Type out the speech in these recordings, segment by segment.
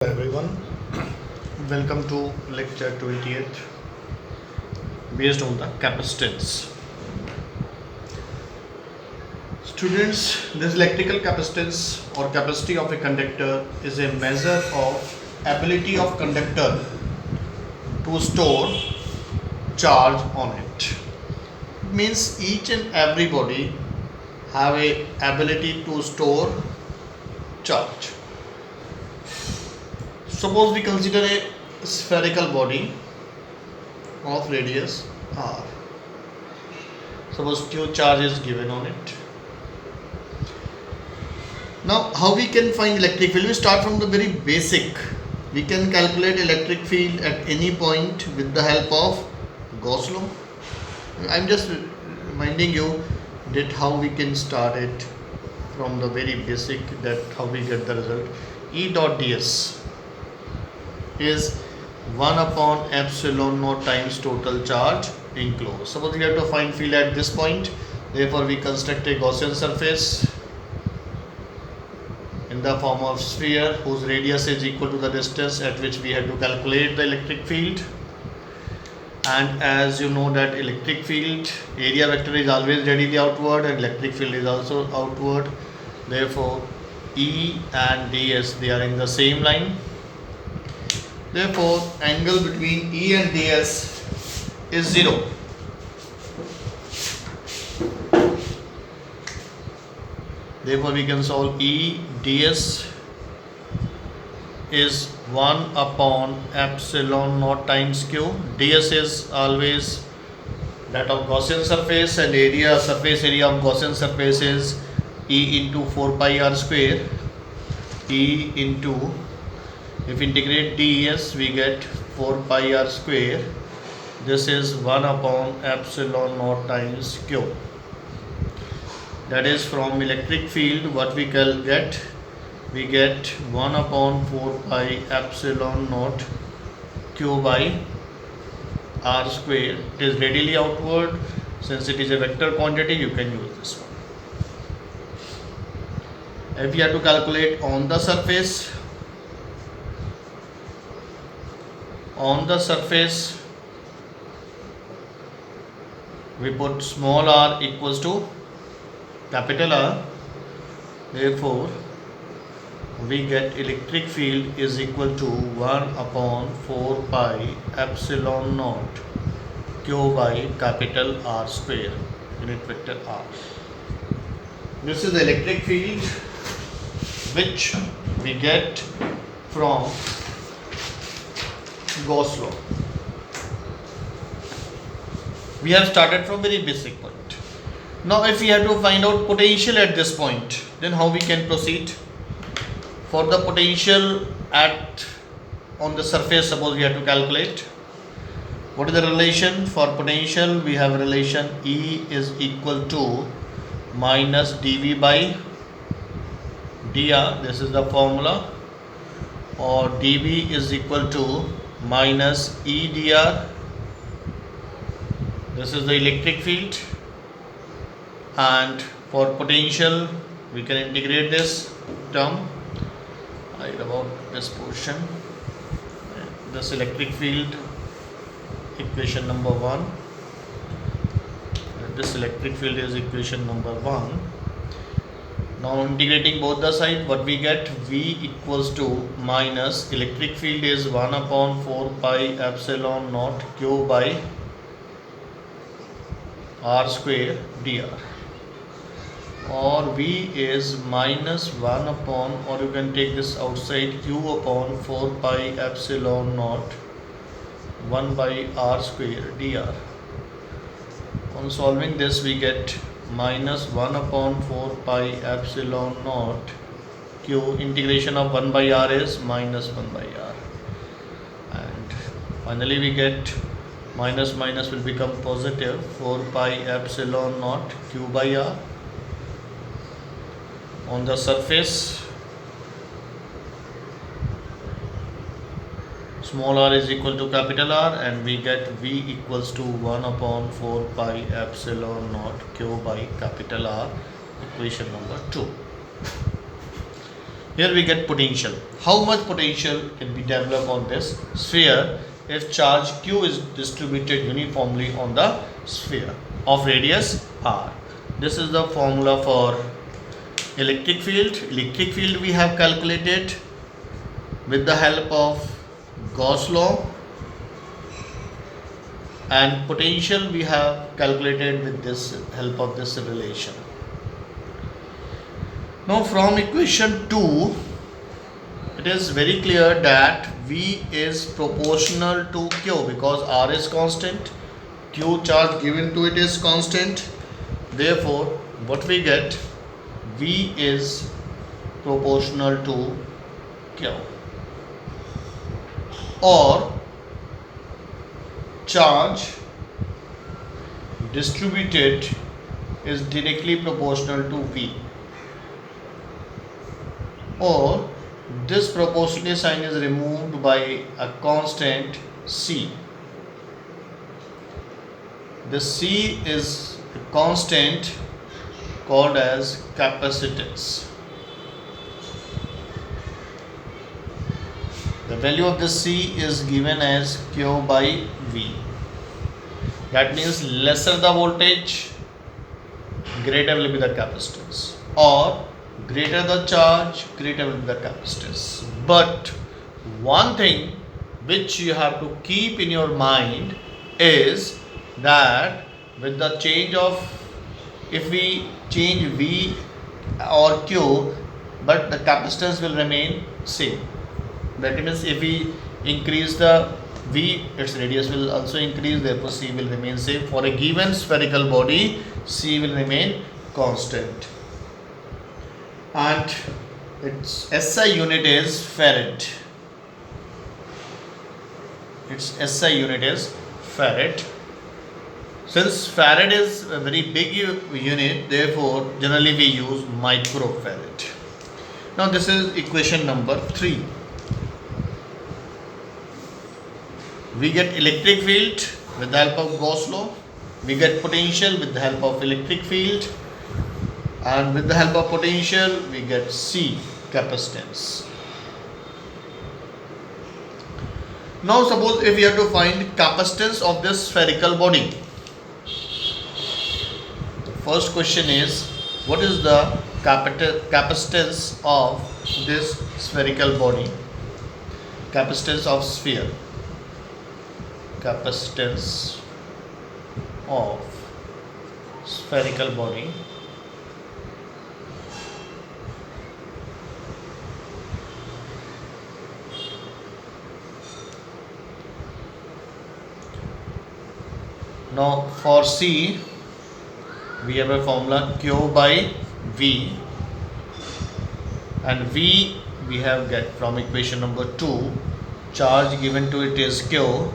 Everyone, welcome to lecture 28 based on the capacitance. Students, this electrical capacitance or capacity of a conductor is a measure of ability of conductor to store charge on it. It means each and everybody have a ability to store charge. Suppose we consider a spherical body of radius r. Suppose Q charge is given on it. Now, how we can find electric field? We start from the very basic. We can calculate electric field at any point with the help of Gauss law. I'm just reminding you that how we can start it from the very basic, that how we get the result. E dot ds is 1 upon epsilon naught times total charge enclosed. Suppose we have to find field at this point, therefore we construct a Gaussian surface in the form of sphere whose radius is equal to the distance at which we have to calculate the electric field. And as you know that electric field area vector is always radially outward and electric field is also outward, therefore E and ds, they are in the same line. Therefore, angle between E and ds is 0. Therefore, we can solve E ds is 1 upon epsilon naught times q. ds is always that of Gaussian surface, and surface area of Gaussian surface is E into 4 pi r square. E into, if integrate ds, we get 4 pi r square. This is 1 upon epsilon naught times q. That is, from electric field what we can get? We get 1 upon 4 pi epsilon naught q by r square. It is radially outward. Since it is a vector quantity, you can use this one. If you have to calculate on the surface, we put small r equals to capital R. Therefore, we get electric field is equal to 1 upon 4 pi epsilon naught q by capital R square, unit vector r. This is the electric field which we get from Gauss law. We have started from very basic point. Now, if we have to find out potential at this point, then how we can proceed? For the potential on the surface, suppose we have to calculate. What is the relation for potential? We have a relation E is equal to minus dV by dr. This is the formula. Or dV is equal to minus E dr. This is the electric field. And for potential, we can integrate this term. Right about this portion. This electric field, equation number 1. This electric field is equation number 1. Now integrating both the sides, what we get? V equals to minus electric field is 1 upon 4 pi epsilon naught q by r square dr. Or V is minus 1 upon, or you can take this outside, q upon 4 pi epsilon naught 1 by r square dr. On solving this, we get minus 1 upon 4 pi epsilon naught q. Integration of 1 by r is minus 1 by r. And finally we get minus minus will become positive, 4 pi epsilon naught q by r. On the surface, small r is equal to capital R, and we get V equals to 1 upon 4 pi epsilon naught q by capital R, equation number 2. Here we get potential. How much potential can be developed on this sphere if charge q is distributed uniformly on the sphere of radius r? This is the formula for electric field. Electric field we have calculated with the help of Gauss law, and potential we have calculated with this help of this relation. Now from equation 2, it is very clear that V is proportional to Q because R is constant, Q charge given to it is constant. Therefore, what we get, V is proportional to Q, or charge distributed is directly proportional to V, or this proportionality sign is removed by a constant C. The C is a constant called as capacitance. The value of the C is given as Q by V. That means lesser the voltage, greater will be the capacitance, or greater the charge, greater will be the capacitance. But one thing which you have to keep in your mind is that with the change of, if we change V or Q, but the capacitance will remain same. That means if we increase the V, its radius will also increase, therefore C will remain same. For a given spherical body, C will remain constant. And its SI unit is farad. Its SI unit is farad. Since farad is a very big unit, therefore generally we use microfarad. Now this is equation number 3. We get electric field with the help of Gauss law. We get potential with the help of electric field. And with the help of potential, we get C, capacitance. Now suppose if we have to find capacitance of this spherical body. The first question is, what is the capacitance of this spherical body? Capacitance of sphere. Capacitance of spherical body. Now for C, we have a formula Q by V, and V we have get from equation number 2. Charge given to it is Q,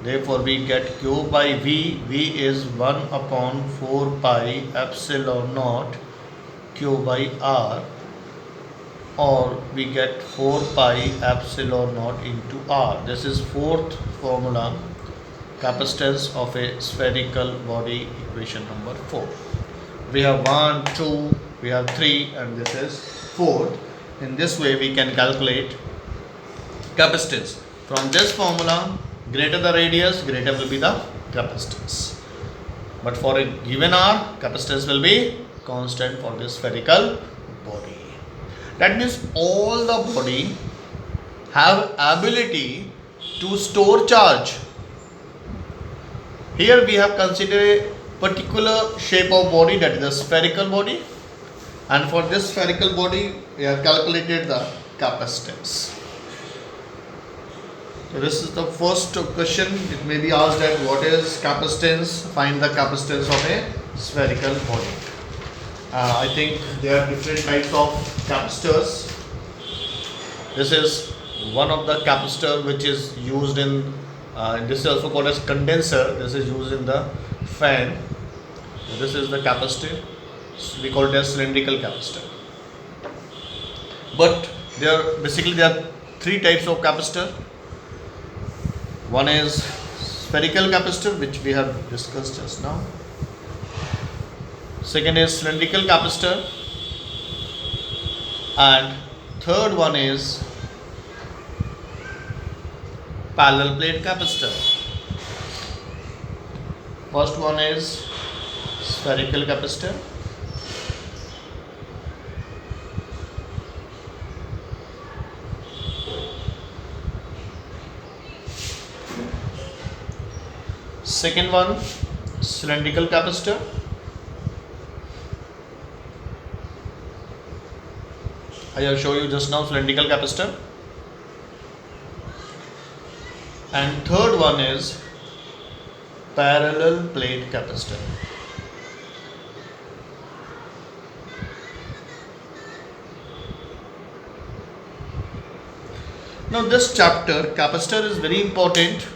therefore we get Q by V. V is 1 upon 4 pi epsilon naught Q by R, or we get 4 pi epsilon naught into R. This is fourth formula, capacitance of a spherical body, equation number 4. We have 1, 2, we have 3, and this is 4. In this way we can calculate capacitance. From this formula, greater the radius, greater will be the capacitance. But for a given R, capacitance will be constant for this spherical body. That means all the body have ability to store charge. Here we have considered a particular shape of body, that is the spherical body, and for this spherical body we have calculated the capacitance. So this is the first question. It may be asked that what is capacitance? Find the capacitance of a spherical body. I think there are different types of capacitors. This is one of the capacitor which is used in this is also called as condenser. This is used in the fan. This is the capacitor. We call it as cylindrical capacitor. But there are three types of capacitor. One is spherical capacitor, which we have discussed just now. Second is cylindrical capacitor, and third one is parallel plate capacitor. First one is spherical capacitor. Second one, cylindrical capacitor. I have shown you just now cylindrical capacitor. And third one is parallel plate capacitor. Now this chapter capacitor is very important.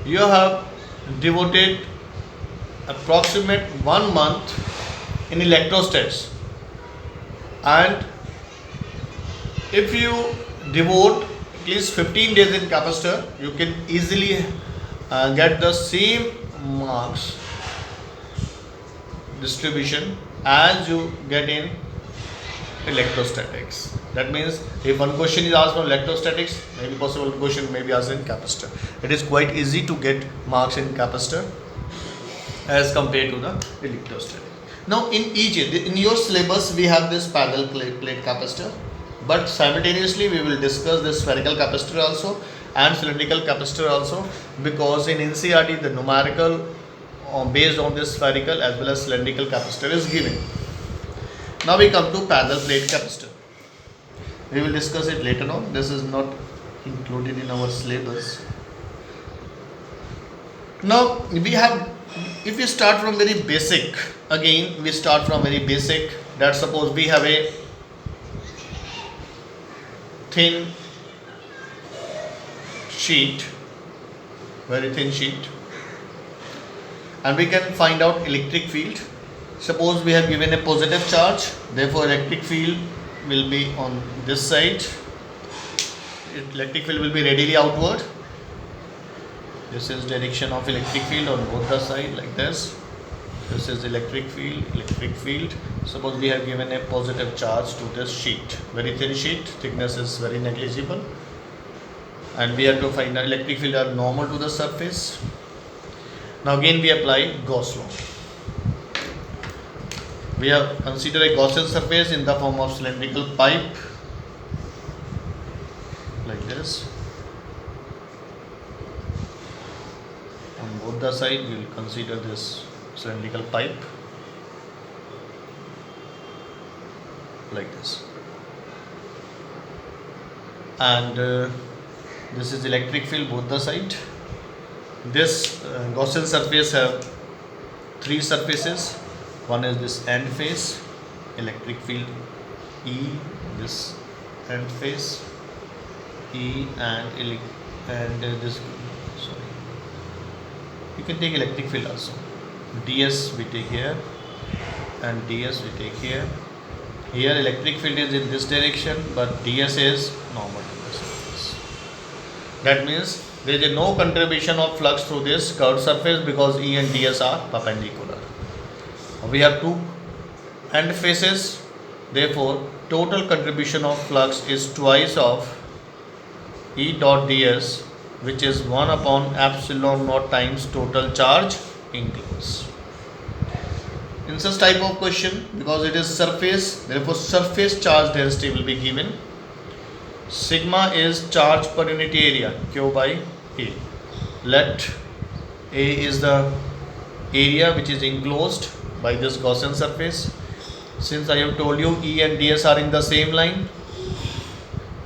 You have devoted approximate 1 month in electrostats, and if you devote at least 15 days in capacitor, you can easily get the same marks distribution as you get in electrostatics. That means if one question is asked from electrostatics, maybe possible question may be asked in capacitor. It is quite easy to get marks in capacitor as compared to the electrostatic. Now in your syllabus we have this parallel plate capacitor, but simultaneously we will discuss the spherical capacitor also and cylindrical capacitor also, because in NCERT the numerical based on this spherical as well as cylindrical capacitor is given. Now we come to parallel plate capacitor. We will discuss it later on. This is not included in our syllabus. Now we have, if we start from very basic, again we start from very basic, that suppose we have a thin sheet, very thin sheet, and we can find out electric field. Suppose we have given a positive charge, therefore electric field will be on this side. Electric field will be radially outward. This is direction of electric field on both the side, like this. This is electric field, electric field. Suppose we have given a positive charge to this sheet, very thin sheet, thickness is very negligible, and we have to find the electric field are normal to the surface. Now again we apply Gauss law. We have considered a Gaussian surface in the form of cylindrical pipe, like this. On both the side we will consider this cylindrical pipe, like this. And this is electric field both the side. This Gaussian surface have three surfaces. One is this end face, electric field E, this end face E, and this, sorry, you can take electric field also. ds we take here and ds we take here. Here electric field is in this direction, but ds is normal to the surface. That means there is no contribution of flux through this curved surface because E and ds are perpendicular. We have two end faces, therefore total contribution of flux is twice of E dot ds, which is 1 upon epsilon naught times total charge enclosed. In such type of question, because it is surface, therefore surface charge density will be given. Sigma is charge per unit area, Q by A. Let A is the area which is enclosed by this Gaussian surface. Since I have told you E and ds are in the same line,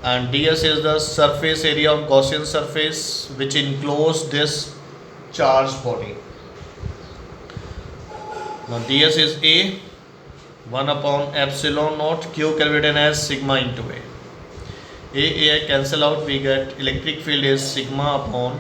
and ds is the surface area of Gaussian surface which enclosed this charged body. Now ds is A, 1 upon epsilon naught, Q can be written as sigma into A. A cancel out, we get electric field is sigma upon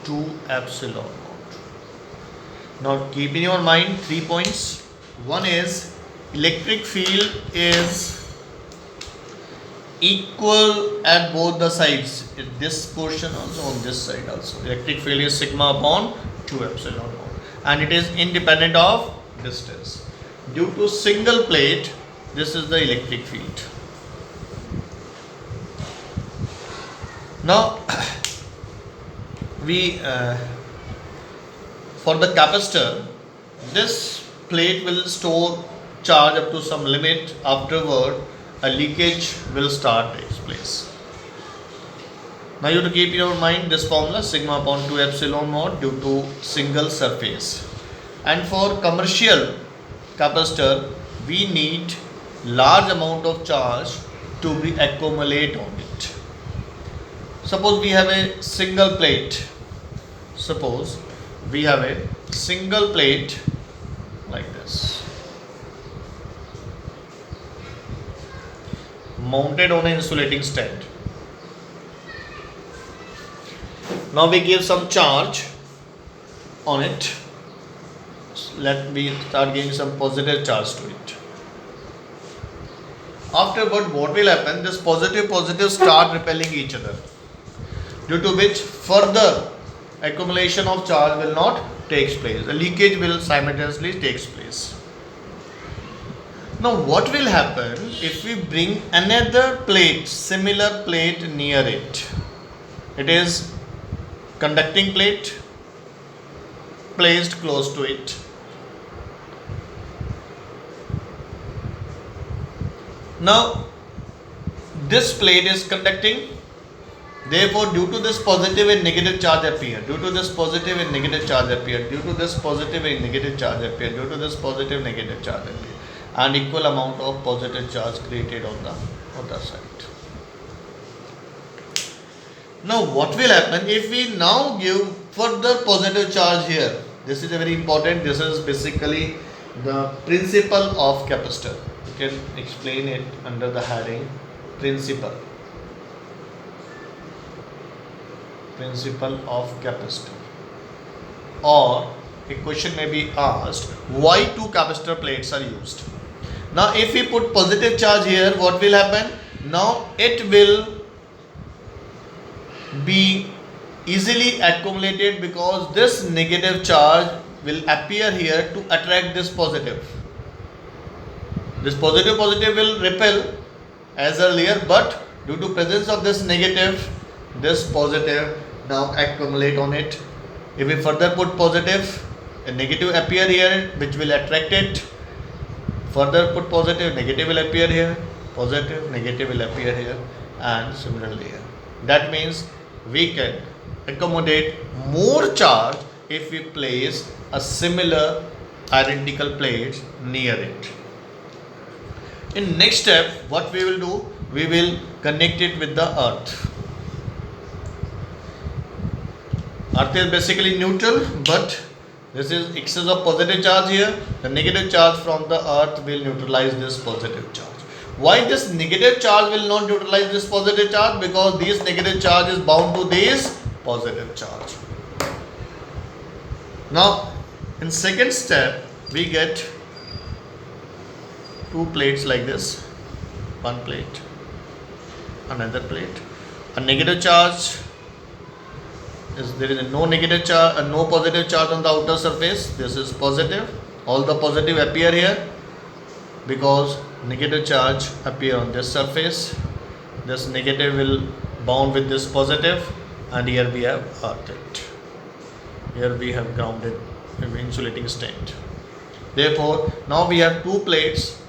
2 epsilon naught. Now keep in your mind 3 points. One is electric field is equal at both the sides. In this portion also, on this side also. Electric field is sigma upon 2 epsilon naught, and it is independent of distance. Due to single plate, this is the electric field. Now we for the capacitor, this plate will store charge up to some limit. Afterward, a leakage will start takes place. Now you have to keep in your mind this formula, sigma upon 2 epsilon naught due to single surface. And for commercial capacitor, we need large amount of charge to be accumulate on it. Suppose we have a single plate. Suppose we have a single plate like this, mounted on an insulating stand. Now we give some charge on it. Let me start giving some positive charge to it. Afterward, what will happen? This positive start repelling each other, due to which further accumulation of charge will not takes place. The leakage will simultaneously takes place. Now what will happen if we bring another plate, similar plate near it? It is conducting plate placed close to it. Now this plate is conducting, therefore due to this positive and negative charge appear, due to this positive and negative charge appear, due to this positive and negative charge appear, due to this positive negative charge appear, and equal amount of positive charge created on the other side. Now what will happen if we now give further positive charge here? This is a very important, this is basically the principle of capacitor. You can explain it under the heading principle of capacitor. Or a question may be asked, why two capacitor plates are used? Now if we put positive charge here, what will happen? Now it will be easily accumulated because this negative charge will appear here to attract this positive. This positive will repel as earlier, but due to presence of this negative, this positive now accumulate on it. If we further put positive, a negative appear here which will attract it. Further put positive, negative will appear here, positive, negative will appear here, and similarly here. That means we can accommodate more charge if we place a similar identical plate near it. In next step, what we will do? We will connect it with the earth. Earth is basically neutral, but this is excess of positive charge here. The negative charge from the earth will neutralize this positive charge. Why this negative charge will not neutralize this positive charge? Because this negative charge is bound to this positive charge. Now, in second step, we get two plates like this. One plate, another plate. A negative charge is there is no negative charge, no positive charge on the outer surface. This is positive. All the positive appear here because negative charge appear on this surface. This negative will bound with this positive, and here we have earthed. Here we have grounded insulating stand. Therefore, now we have two plates,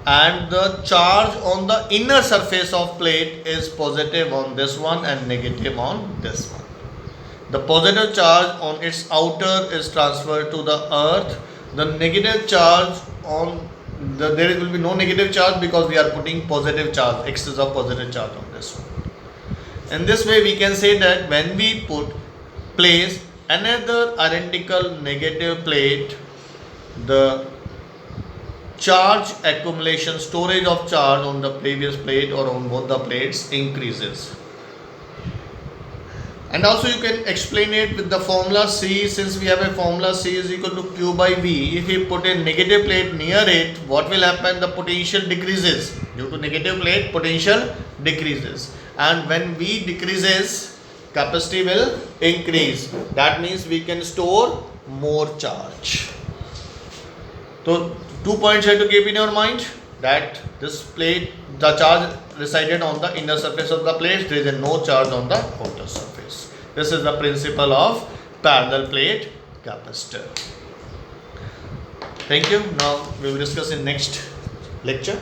and the charge on the inner surface of plate is positive on this one and negative on this one. The positive charge on its outer is transferred to the earth. The negative charge on there will be no negative charge because we are putting positive charge, excess of positive charge on this one. In this way, we can say that when we place another identical negative plate, the charge accumulation, storage of charge on the previous plate or on both the plates increases. And also you can explain it with the formula C. Since we have a formula C is equal to Q by V. If we put a negative plate near it, what will happen? The potential decreases. Due to negative plate, potential decreases. And when V decreases, capacity will increase. That means we can store more charge. So 2 points you have to keep in your mind, that this plate, the charge resided on the inner surface of the plate, there is no charge on the outer surface. This is the principle of parallel plate capacitor. Thank you. Now we will discuss in next lecture.